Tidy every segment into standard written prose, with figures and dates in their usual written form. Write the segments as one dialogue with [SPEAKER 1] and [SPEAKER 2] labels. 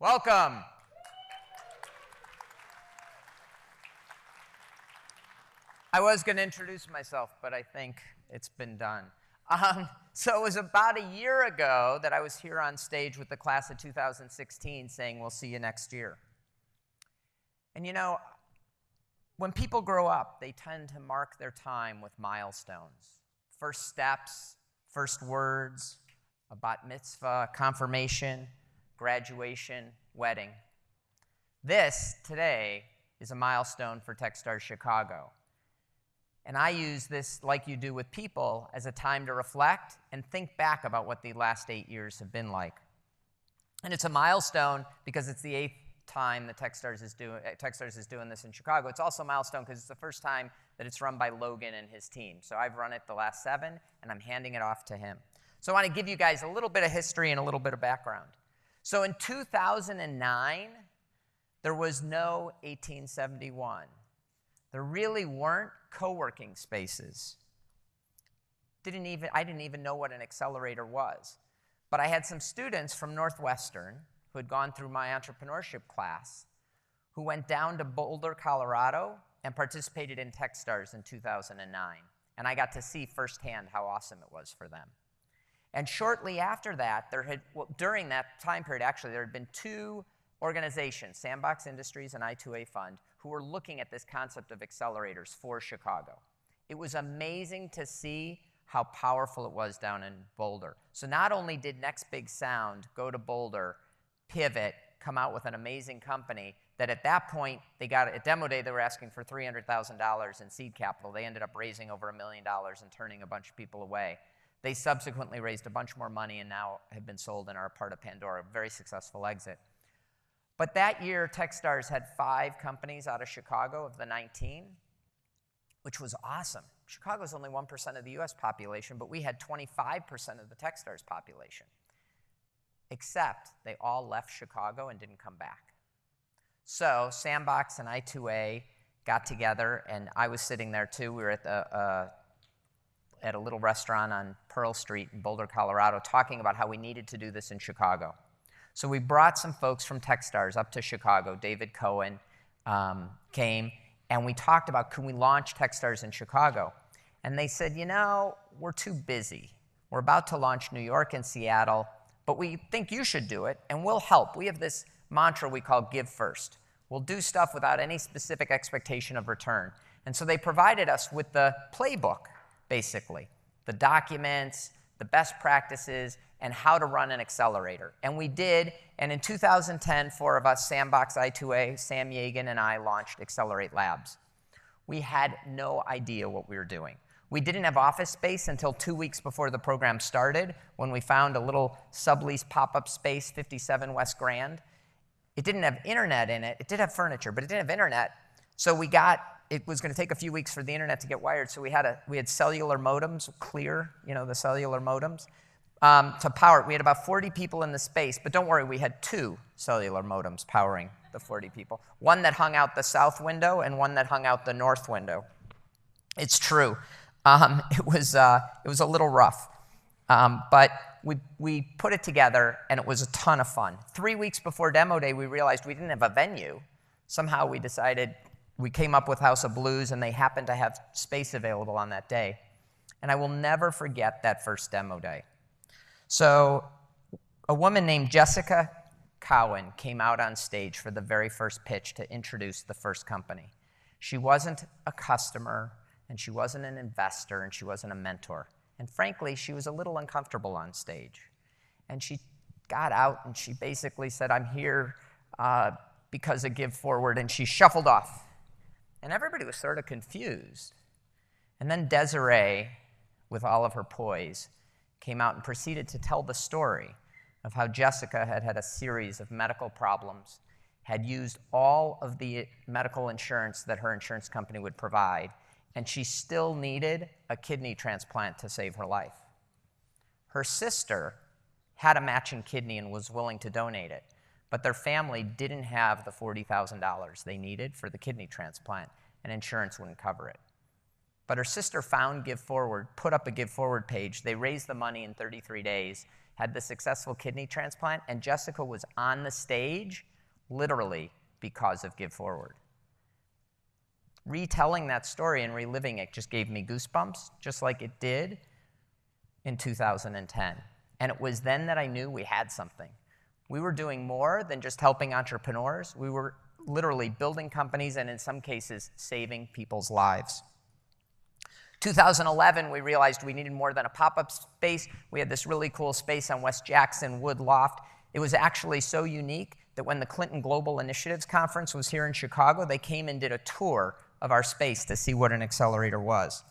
[SPEAKER 1] Welcome. I was going to introduce myself, but I think it's been done. So it was about a year ago that I was here on stage with the class of 2016 saying, we'll see you next year. And you know, when people grow up, they tend to mark their time with milestones. First steps, first words, a bat mitzvah, confirmation, graduation, wedding. This, today, is a milestone for Techstars Chicago. And I use this, like you do with people, as a time to reflect and think back about what the last 8 years have been like. And it's a milestone because it's the 8th time that Techstars is doing this in Chicago. It's also a milestone because it's the first time that it's run by Logan and his team. So I've run it the last 7, and I'm handing it off to him. So I want to give you guys a little bit of history and a little bit of background. So in 2009, there was no 1871. There really weren't co-working spaces. I didn't even know what an accelerator was. But I had some students from Northwestern who had gone through my entrepreneurship class who went down to Boulder, Colorado, and participated in Techstars in 2009. And I got to see firsthand how awesome it was for them. And shortly after that, during that time period, actually, there had been 2 organizations, Sandbox Industries and I2A Fund, who were looking at this concept of accelerators for Chicago. It was amazing to see how powerful it was down in Boulder. So not only did Next Big Sound go to Boulder, pivot, come out with an amazing company, that at that point, at demo day, they were asking for $300,000 in seed capital. They ended up raising over $1 million and turning a bunch of people away. They subsequently raised a bunch more money and now have been sold and are a part of Pandora, a very successful exit. But that year, Techstars had 5 companies out of Chicago of the 19, which was awesome. Chicago's only 1% of the US population, but we had 25% of the Techstars population. Except they all left Chicago and didn't come back. So Sandbox and I2A got together, and I was sitting there too. We were at a little restaurant on Pearl Street in Boulder, Colorado, talking about how we needed to do this in Chicago. So we brought some folks from Techstars up to Chicago. David Cohen came, and we talked about, could we launch Techstars in Chicago? And they said, you know, we're too busy. We're about to launch New York and Seattle, but we think you should do it, and we'll help. We have this mantra we call give first. We'll do stuff without any specific expectation of return. And so they provided us with the playbook, basically, the documents, the best practices, and how to run an accelerator. And we did, and in 2010, 4 of us, Sandbox, I2A, Sam Yegan, and I launched Accelerate Labs. We had no idea what we were doing. We didn't have office space until 2 weeks before the program started, when we found a little sublease pop-up space, 57 West Grand. It didn't have internet in it. It did have furniture, but it didn't have internet. So it was going to take a few weeks for the internet to get wired, so we had cellular modems, Clear, you know, the cellular modems, to power it. We had about 40 people in the space, but don't worry, we had 2 cellular modems powering the 40 people. One that hung out the south window and one that hung out the north window. It's true. It was a little rough, but we put it together, and it was a ton of fun. 3 weeks before demo day, we realized we didn't have a venue. Somehow we came up with House of Blues, and they happened to have space available on that day. And I will never forget that first demo day. So a woman named Jessica Cowan came out on stage for the very first pitch to introduce the first company. She wasn't a customer, and she wasn't an investor, and she wasn't a mentor. And frankly, she was a little uncomfortable on stage. And she got out, and she basically said, I'm here because of Give Forward, and she shuffled off. And everybody was sort of confused. And then Desiree, with all of her poise, came out and proceeded to tell the story of how Jessica had had a series of medical problems, had used all of the medical insurance that her insurance company would provide, and she still needed a kidney transplant to save her life. Her sister had a matching kidney and was willing to donate it, but their family didn't have the $40,000 they needed for the kidney transplant, and insurance wouldn't cover it. But her sister found Give Forward, put up a Give Forward page. They raised the money in 33 days, had the successful kidney transplant, and Jessica was on the stage, literally, because of Give Forward. Retelling that story and reliving it just gave me goosebumps, just like it did in 2010. And it was then that I knew we had something. We were doing more than just helping entrepreneurs. We were literally building companies and in some cases saving people's lives. 2011, we realized we needed more than a pop-up space. We had this really cool space on West Jackson Wood Loft. It was actually so unique that when the Clinton Global Initiatives Conference was here in Chicago, they came and did a tour of our space to see what an accelerator was.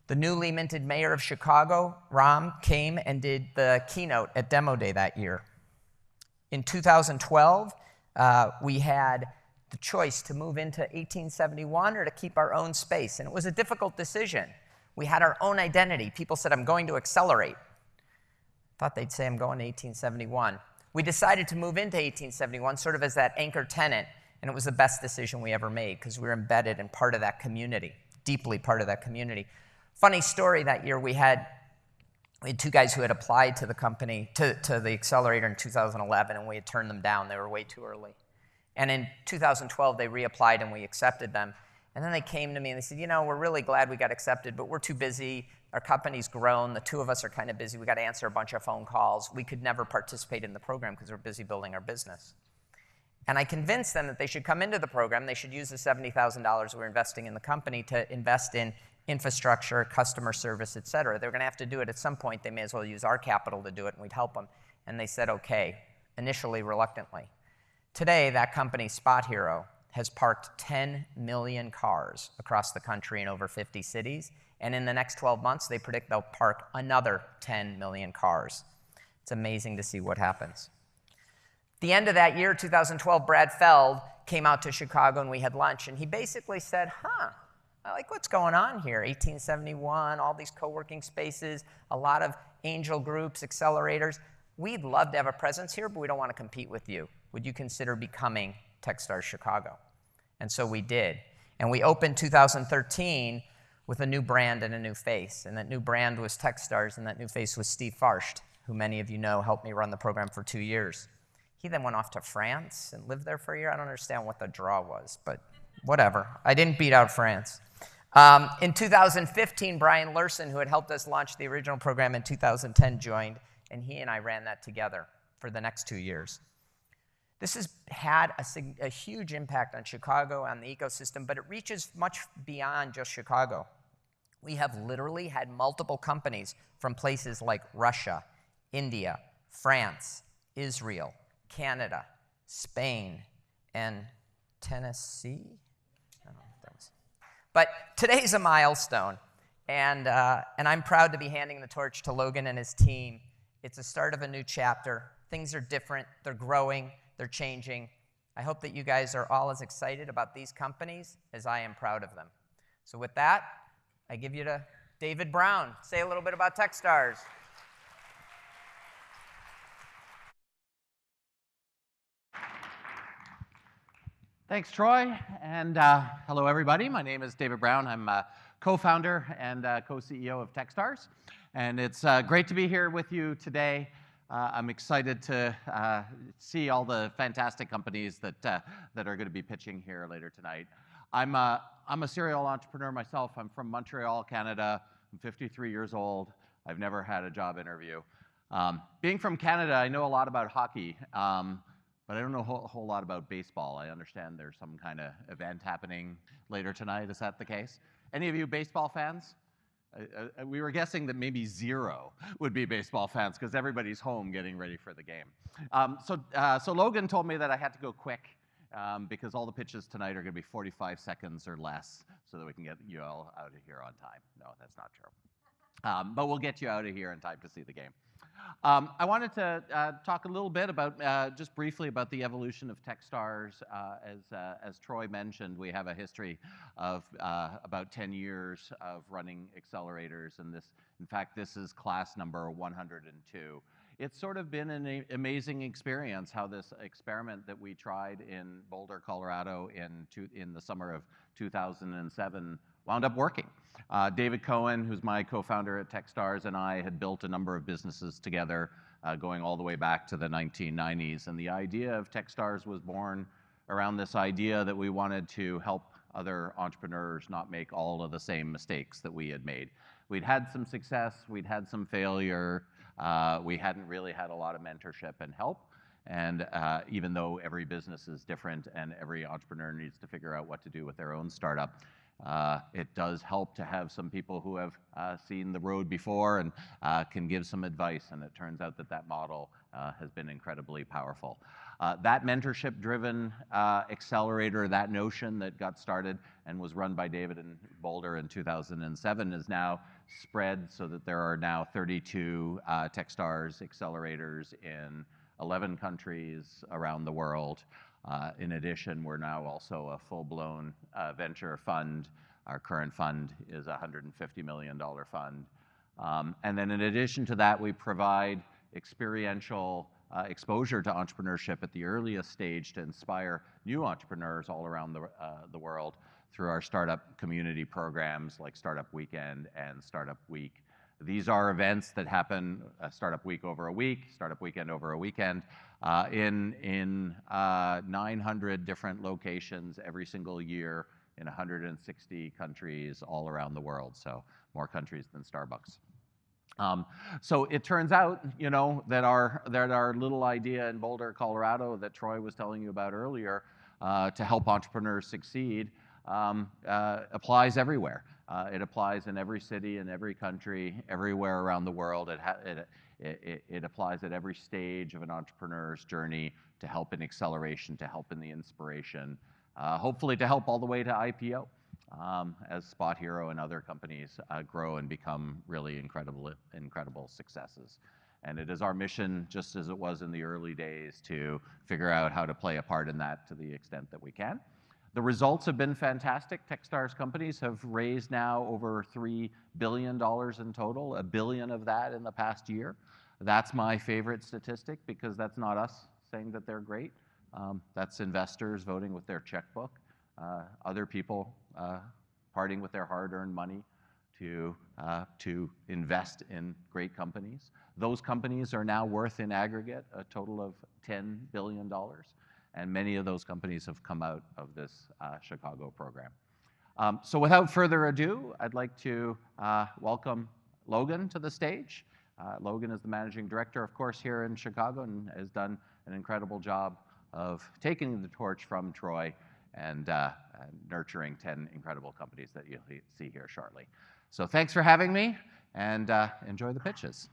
[SPEAKER 1] The newly minted mayor of Chicago, Rahm, came and did the keynote at Demo Day that year. In 2012, we had the choice to move into 1871 or to keep our own space, and it was a difficult decision. We had our own identity. People said, I'm going to accelerate. Thought they'd say, I'm going to 1871. We decided to move into 1871 sort of as that anchor tenant, and it was the best decision we ever made because we were embedded and part of that community, deeply part of that community. Funny story, that year we had two guys who had applied to the company, to the accelerator in 2011, and we had turned them down. They were way too early. And in 2012, they reapplied and we accepted them. And then they came to me and they said, you know, we're really glad we got accepted, but we're too busy. Our company's grown. The two of us are kind of busy. We got to answer a bunch of phone calls. We could never participate in the program because we're busy building our business. And I convinced them that they should come into the program. They should use the $70,000 we're investing in the company to invest in infrastructure, customer service, et cetera. They're going to have to do it at some point. They may as well use our capital to do it, and we'd help them. And they said, okay, initially reluctantly. Today, that company, Spot Hero, has parked 10 million cars across the country in over 50 cities. And in the next 12 months, they predict they'll park another 10 million cars. It's amazing to see what happens. The end of that year, 2012, Brad Feld came out to Chicago and we had lunch. And he basically said, I like what's going on here. 1871, all these co-working spaces, a lot of angel groups, accelerators. We'd love to have a presence here, but we don't want to compete with you. Would you consider becoming Techstars Chicago? And so we did. And we opened 2013 with a new brand and a new face. And that new brand was Techstars, and that new face was Steve Farsht, who many of you know helped me run the program for 2 years. He then went off to France and lived there for a year. I don't understand what the draw was, but whatever. I didn't beat out France. In 2015, Brian Lerson, who had helped us launch the original program in 2010, joined, and he and I ran that together for the next 2 years. This has had a huge impact on Chicago, on the ecosystem, but it reaches much beyond just Chicago. We have literally had multiple companies from places like Russia, India, France, Israel, Canada, Spain, and Tennessee. I don't know what that was. But today's a milestone, and I'm proud to be handing the torch to Logan and his team. It's the start of a new chapter. Things are different. They're growing. They're changing. I hope that you guys are all as excited about these companies as I am proud of them. So with that, I give you to David Brown. Say a little bit about Techstars.
[SPEAKER 2] Thanks, Troy, and hello, everybody. My name is David Brown. I'm co-founder and co-CEO of Techstars, and it's great to be here with you today. I'm excited to see all the fantastic companies that are going to be pitching here later tonight. I'm a serial entrepreneur myself. I'm from Montreal, Canada. I'm 53 years old. I've never had a job interview. Being from Canada, I know a lot about hockey, but I don't know a whole lot about baseball. I understand there's some kind of event happening later tonight. Is that the case? Any of you baseball fans? We were guessing that maybe 0 would be baseball fans because everybody's home getting ready for the game. So Logan told me that I had to go quick because all the pitches tonight are going to be 45 seconds or less so that we can get you all out of here on time. No, that's not true. But we'll get you out of here in time to see the game. I wanted to talk a little bit about, just briefly, about the evolution of Techstars. As Troy mentioned, we have a history of about 10 years of running accelerators, and in fact, this is class number 102. It's sort of been an amazing experience how this experiment that we tried in Boulder, Colorado in the summer of 2007 wound up working. David Cohen, who's my co-founder at Techstars, and I had built a number of businesses together going all the way back to the 1990s. And the idea of Techstars was born around this idea that we wanted to help other entrepreneurs not make all of the same mistakes that we had made. We'd had some success, we'd had some failure, we hadn't really had a lot of mentorship and help. And even though every business is different and every entrepreneur needs to figure out what to do with their own startup, it does help to have some people who have seen the road before and can give some advice. And it turns out that that model has been incredibly powerful. That mentorship-driven accelerator, that notion that got started and was run by David in Boulder in 2007 is now spread so that there are now 32 Techstars accelerators in 11 countries around the world. In addition, we're now also a full-blown venture fund. Our current fund is a $150 million fund. And then in addition to that, we provide experiential exposure to entrepreneurship at the earliest stage to inspire new entrepreneurs all around the world through our startup community programs like Startup Weekend and Startup Week. These are events that happen Startup Week over a week, Startup Weekend over a weekend, in 900 different locations every single year in 160 countries all around the world, so more countries than Starbucks. So it turns out, you know, that our little idea in Boulder, Colorado, that Troy was telling you about earlier, to help entrepreneurs succeed, applies everywhere. It applies in every city, in every country, everywhere around the world. It applies at every stage of an entrepreneur's journey to help in acceleration, to help in the inspiration, hopefully to help all the way to IPO. As Spot Hero and other companies grow and become really incredible successes. And it is our mission, just as it was in the early days, to figure out how to play a part in that to the extent that we can. The results have been fantastic. Techstars companies have raised now over $3 billion in total, $1 billion of that in the past year. That's my favorite statistic because that's not us saying that they're great. That's investors voting with their checkbook. Other people parting with their hard-earned money to invest in great companies. Those companies are now worth in aggregate a total of $10 billion, and many of those companies have come out of this Chicago program. So without further ado, I'd like to welcome Logan to the stage. Logan is the managing director, of course, here in Chicago and has done an incredible job of taking the torch from Troy and nurturing 10 incredible companies that you'll see here shortly. So thanks for having me, and enjoy the pitches.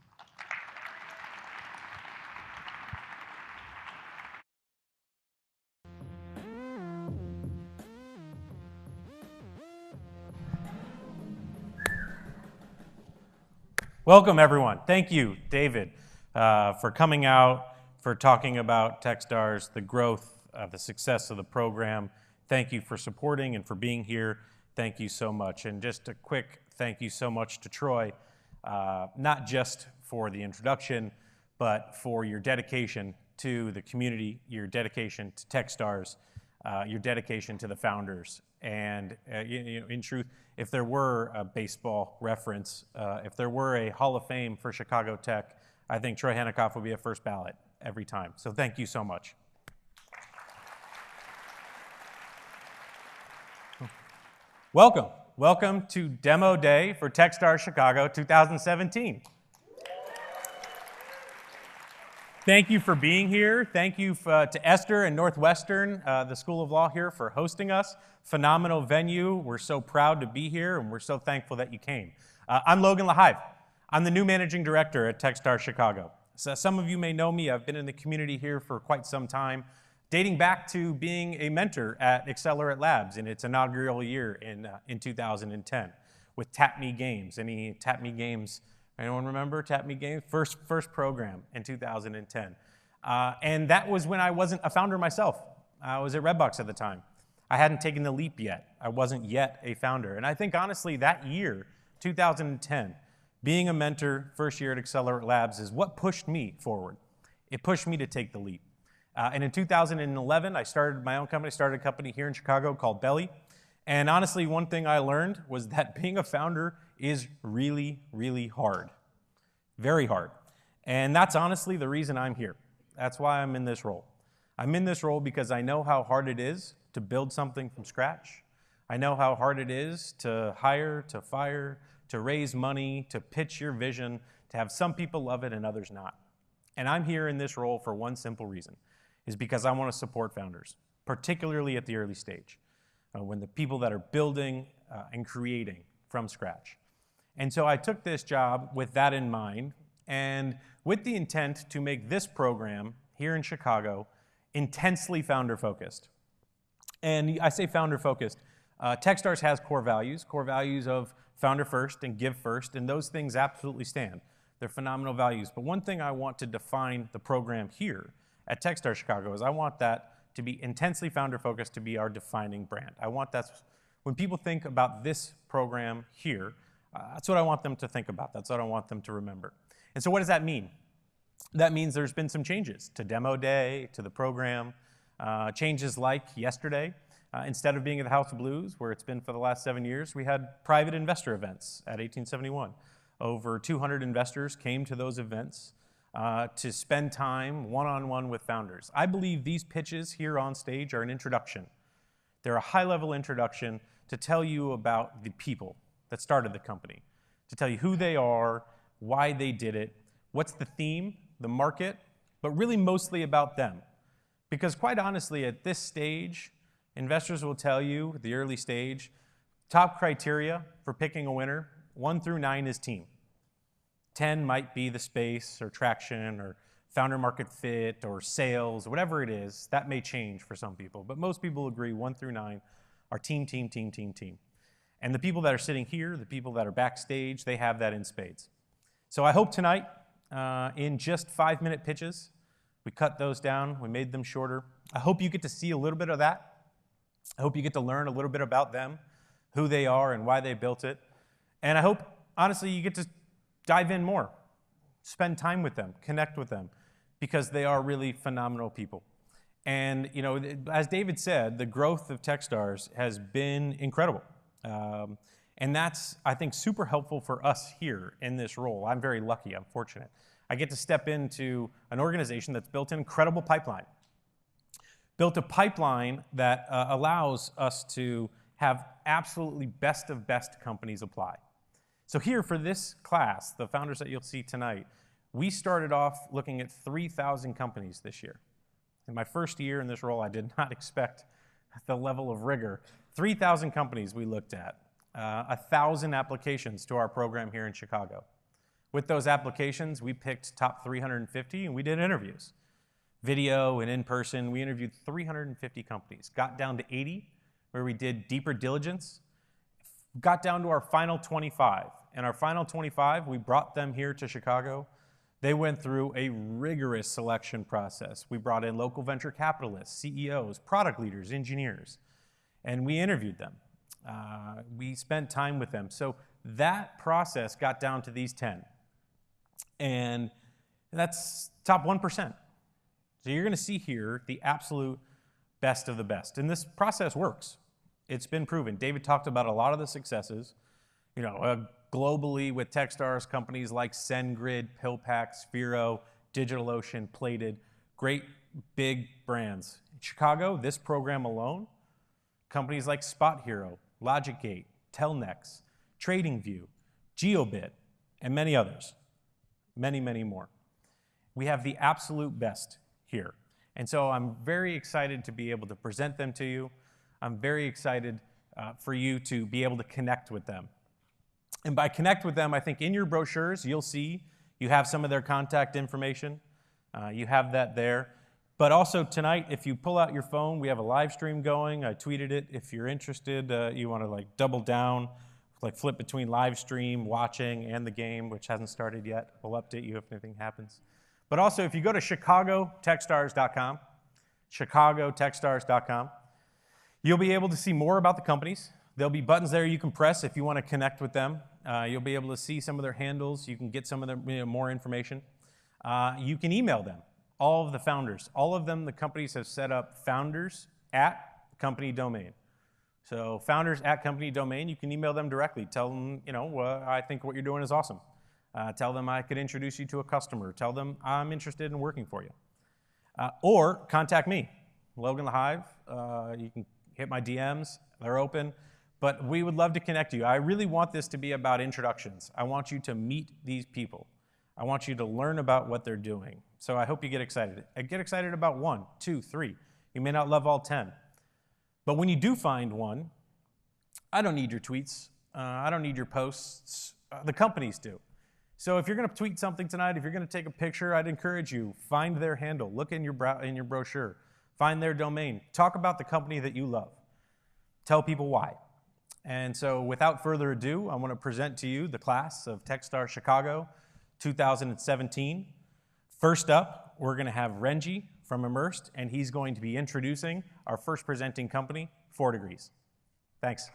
[SPEAKER 3] Welcome, everyone. Thank you, David, for coming out, for talking about Techstars, the growth, the success of the program. Thank you for supporting and for being here. Thank you so much. And just a quick thank you so much to Troy, not just for the introduction, but for your dedication to the community, your dedication to Techstars, your dedication to the founders. And in truth, if there were a baseball reference, if there were a Hall of Fame for Chicago Tech, I think Troy Henikoff would be a first ballot every time. So thank you so much. Welcome. Welcome to Demo Day for Techstars Chicago 2017. Thank you for being here. Thank you to Esther and Northwestern, the School of Law here, for hosting us. Phenomenal venue. We're so proud to be here, and we're so thankful that you came. I'm Logan Lahiya. I'm the new managing director at Techstars Chicago. So some of you may know me. I've been in the community here for quite some time, dating back to being a mentor at Accelerate Labs in its inaugural year in 2010 with Tap Me Games. Any Tap Me Games? Anyone remember Tap Me Games? First program in 2010. And that was when I wasn't a founder myself. I was at Redbox at the time. I hadn't taken the leap yet. I wasn't yet a founder. And I think, honestly, that year, 2010, being a mentor, first year at Accelerate Labs, is what pushed me forward. It pushed me to take the leap. And in 2011, I started my own company, started a company here in Chicago called Belly. And honestly, one thing I learned was that being a founder is really, really hard. Very hard. And that's honestly the reason I'm here. That's why I'm in this role. I'm in this role because I know how hard it is to build something from scratch. I know how hard it is to hire, to fire, to raise money, to pitch your vision, to have some people love it and others not. And I'm here in this role for one simple reason, is because I want to support founders, particularly at the early stage, when the people that are building and creating from scratch. And so I took this job with that in mind, and with the intent to make this program here in Chicago intensely founder-focused. And I say founder-focused. Techstars has core values of founder first and give first, and those things absolutely stand. They're phenomenal values. But one thing I want to define the program here at Techstars Chicago is I want that to be intensely founder-focused, to be our defining brand. I want that, when people think about this program here, that's what I want them to think about. That's what I want them to remember. And so what does that mean? That means there's been some changes to demo day, to the program, changes like yesterday. Instead of being at the House of Blues, where it's been for the last 7 years, we had private investor events at 1871. Over 200 investors came to those events to spend time one-on-one with founders. I believe these pitches here on stage are an introduction. They're a high-level introduction to tell you about the people that started the company, to tell you who they are, why they did it, what's the theme, the market, but really mostly about them. Because quite honestly, at this stage, investors will tell you at the early stage, top criteria for picking a winner, 1 through 9 is team. 10 might be the space or traction or founder market fit or sales, whatever it is. That may change for some people, but most people agree 1 through 9 are team, team, team, team, team. And the people that are sitting here, the people that are backstage, they have that in spades. So I hope tonight, in just 5-minute pitches, we cut those down, we made them shorter. I hope you get to see a little bit of that. I hope you get to learn a little bit about them, who they are and why they built it. And I hope, honestly, you get to dive in more, spend time with them, connect with them, because they are really phenomenal people. And you know, as David said, the growth of Techstars has been incredible. And that's, I think, super helpful for us here in this role. I'm very lucky, I'm fortunate. I get to step into an organization that's built an incredible pipeline. Built a pipeline that allows us to have absolutely best of best companies apply. So here for this class, the founders that you'll see tonight, we started off looking at 3,000 companies this year. In my first year in this role, I did not expect the level of rigor. 3,000 companies we looked at, 1,000 applications to our program here in Chicago. With those applications, we picked top 350 and we did interviews. Video and in person, we interviewed 350 companies, got down to 80, where we did deeper diligence, got down to our final 25. And our final 25, we brought them here to Chicago. They went through a rigorous selection process. We brought in local venture capitalists, CEOs, product leaders, engineers, and we interviewed them. We spent time with them. So that process got down to these 10. And that's top 1%. So you're going to see here the absolute best of the best. And this process works. It's been proven. David talked about a lot of the successes. You know, globally with Techstars, companies like SendGrid, PillPack, Sphero, DigitalOcean, Plated, great big brands. In Chicago, this program alone, companies like Spot Hero, LogicGate, Telnex, TradingView, GeoBit, and many others. Many, many more. We have the absolute best here. And so I'm very excited to be able to present them to you. I'm very excited for you to be able to connect with them. And by connect with them, I think in your brochures, you'll see you have some of their contact information. You have that there. But also tonight, if you pull out your phone, we have a live stream going. I tweeted it. If you're interested, you want to like double down, like flip between live stream, watching, and the game, which hasn't started yet. We'll update you if anything happens. But also, if you go to chicagotechstars.com, chicagotechstars.com, you'll be able to see more about the companies. There'll be buttons there you can press if you want to connect with them. You'll be able to see some of their handles. You can get some of their more information. You can email them, all of the founders. All of them, the companies have set up founders at company domain. So founders at company domain, you can email them directly. Tell them, you know, I think what you're doing is awesome. Tell them I could introduce you to a customer. Tell them I'm interested in working for you. Or contact me, Logan Lahive. You can hit my DMs, they're open. But we would love to connect you. I really want this to be about introductions. I want you to meet these people. I want you to learn about what they're doing. So I hope you get excited. Get excited about 1, 2, 3. You may not love all 10. But when you do find one, I don't need your tweets. I don't need your posts. The companies do. So if you're going to tweet something tonight, if you're going to take a picture, I'd encourage you, find their handle. Look in your brochure. Find their domain. Talk about the company that you love. Tell people why. And so without further ado, I want to present to you the class of Techstars Chicago 2017. First up, we're going to have Renji from Immersed, and he's going to be introducing our first presenting company, 4 Degrees. Thanks.